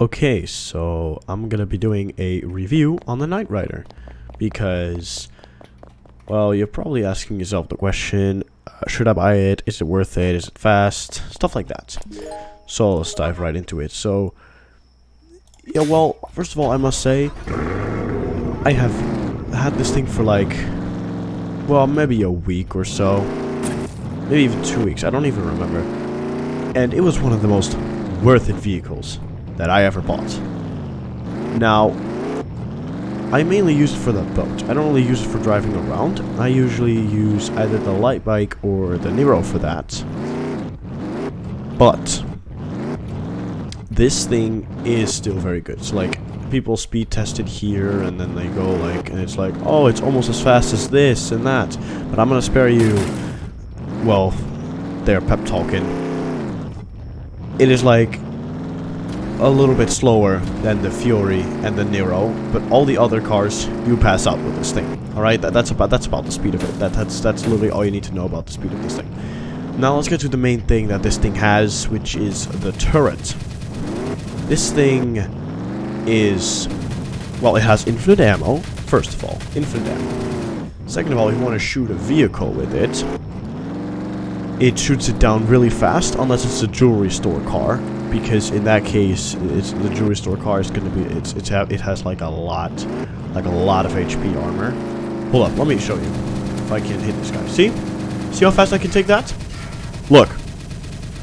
Okay, so I'm gonna be doing a review on the Knight Rider because, well, you're probably asking yourself the question, should I buy it? Is it worth it? Is it fast? Stuff like that. So let's dive right into it. So, yeah, well, first of all, I must say, I have had this thing for like, well, maybe a week or so. Maybe even 2 weeks, I don't even remember. And it was one of the most worth it vehicles that I ever bought. Now, I mainly use it for the boat. I don't really use it for driving around. I usually use either the light bike or the Nero for that. But this thing is still very good. So like, people speed test it here and then they go like, and it's like, oh, it's almost as fast as this and that. But I'm gonna spare you, well, they're pep talking. It is like a little bit slower than the Fury and the Nero, but all the other cars you pass out with this thing. All right, that's about the speed of it. That's literally all you need to know about the speed of this thing. Now let's get to the main thing that this thing has, which is the turret. This thing is, well, it has infinite ammo. First of all, infinite ammo. Second of all, if you want to shoot a vehicle with it, it shoots it down really fast, unless it's a jewelry store car. Because in that case, it's the jewelry store car is going to be it has like a lot of HP armor. Hold up, let me show you if I can hit this guy. See how fast I can take that? Look,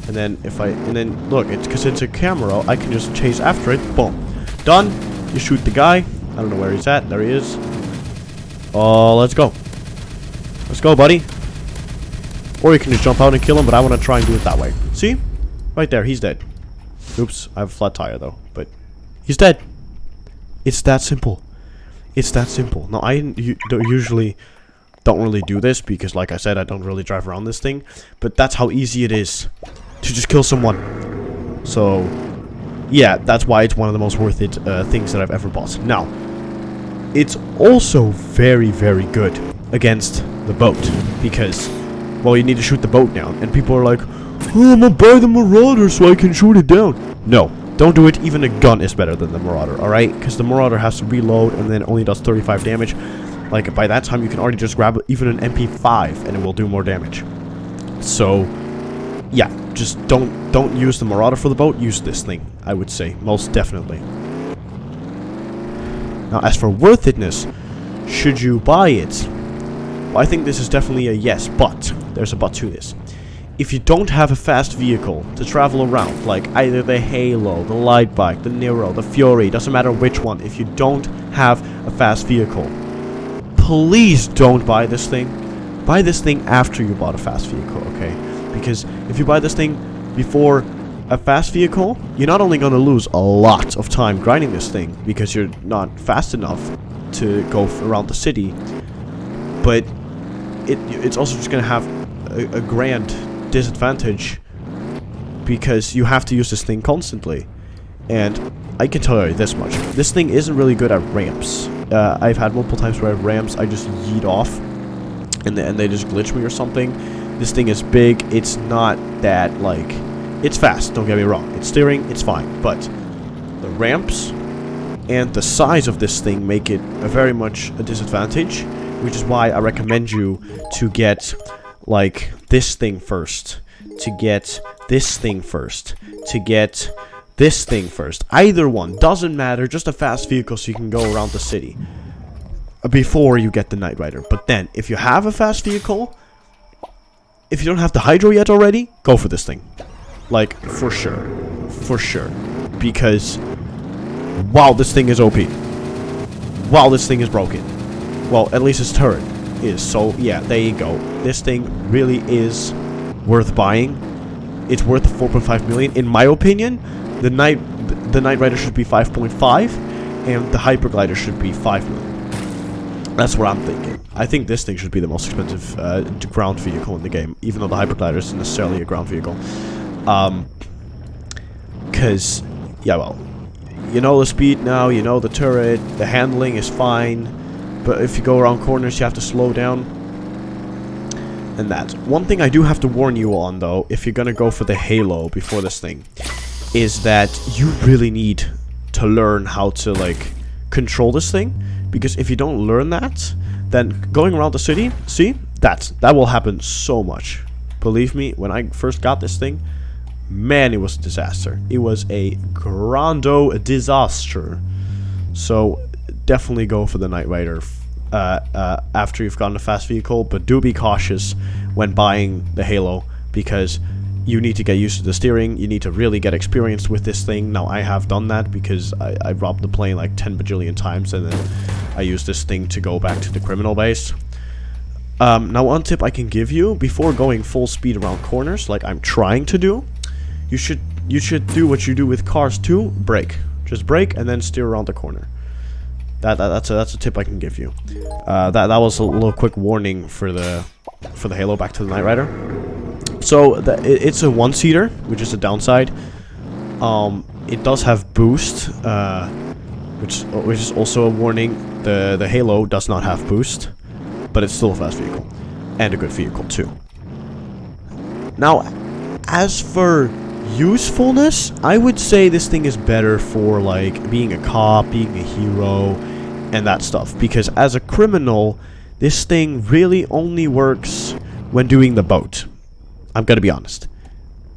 and then look, it's because it's a camera. I can just chase after it. Boom, done. You shoot the guy. I don't know where he's at. There he is. Oh, let's go. Let's go, buddy. Or you can just jump out and kill him, but I want to try and do it that way. See, right there, he's dead. Oops, I have a flat tire though, but he's dead. It's that simple. It's that simple. Now, I usually don't really do this because, like I said, I don't really drive around this thing. But that's how easy it is to just kill someone. So, yeah, that's why it's one of the most worth it things that I've ever bought. Now, it's also very, very good against the boat because, well, you need to shoot the boat down, and people are like, oh, I'm gonna buy the Marauder so I can shoot it down. No, don't do it. Even a gun is better than the Marauder, alright? Because the Marauder has to reload and then only does 35 damage. Like, by that time, you can already just grab even an MP5 and it will do more damage. So, yeah, just don't use the Marauder for the boat. Use this thing, I would say, most definitely. Now, as for worth itness, should you buy it? Well, I think this is definitely a yes, but there's a but to this. If you don't have a fast vehicle to travel around, like either the Halo, the light bike, the Nero, the Fury, doesn't matter which one, if you don't have a fast vehicle, please don't buy this thing. Buy this thing after you bought a fast vehicle, okay? Because if you buy this thing before a fast vehicle, you're not only going to lose a lot of time grinding this thing because you're not fast enough to go around the city, but it's also just going to have a grand disadvantage because you have to use this thing constantly. And I can tell you this much, this thing isn't really good at ramps. I've had multiple times where I have ramps, I just yeet off and they just glitch me or something. This thing is big, it's not that, like, it's fast, don't get me wrong, it's steering, it's fine, but the ramps and the size of this thing make it very much a disadvantage, which is why I recommend you to get like this thing first, to get this thing first, to get this thing first. Either one, doesn't matter, just a fast vehicle so you can go around the city before you get the Knight Rider. But then, if you have a fast vehicle, if you don't have the Hydro yet already, go for this thing. Like, for sure. For sure. Because, wow, this thing is OP. Wow, this thing is broken. Well, at least its turret is. So yeah, there you go. This thing really is worth buying. It's worth 4.5 million in my opinion. The Knight Rider should be 5.5 and the Hyperglider should be 5 million. That's what I'm thinking. I think this thing should be the most expensive ground vehicle in the game, even though the Hyperglider isn't necessarily a ground vehicle. Cause yeah, well, you know the speed now, you know the turret, the handling is fine. But if you go around corners, you have to slow down. And that. One thing I do have to warn you on, though, if you're gonna go for the Halo before this thing, is that you really need to learn how to like control this thing, because if you don't learn that, then going around the city, see, that will happen so much. Believe me, when I first got this thing, man, it was a disaster. It was a grando disaster. So definitely go for the Knight Rider after you've gotten a fast vehicle, but do be cautious when buying the Halo, because you need to get used to the steering. You need to really get experienced with this thing. Now, I have done that because I robbed the plane like 10 bajillion times, and then I used this thing to go back to the criminal base. Now, one tip I can give you, before going full speed around corners, like I'm trying to do, you should do what you do with cars too. Brake. Just brake and then steer around the corner. That's a tip I can give you. That was a little quick warning for the Halo. Back to the Knight Rider. So it's a one-seater, which is a downside. It does have boost, which is also a warning. The Halo does not have boost, but it's still a fast vehicle and a good vehicle too. Now, as for usefulness, I would say this thing is better for like being a cop, being a hero, and that stuff, because as a criminal, this thing really only works when doing the boat. I'm gonna be honest.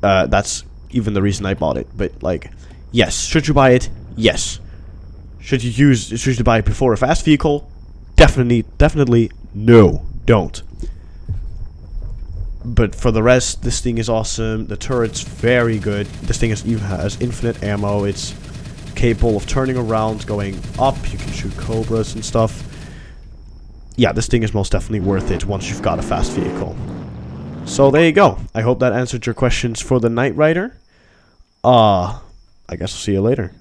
That's even the reason I bought it. But like, yes, should you buy it? Yes. Should you buy it before a fast vehicle? Definitely no, don't. But for the rest, this thing is awesome. The turret's very good. This thing even has infinite ammo. It's capable of turning around, going up. You can shoot cobras and stuff. Yeah, this thing is most definitely worth it once you've got a fast vehicle. So there you go. I hope that answered your questions for the Knight Rider. I guess I'll see you later.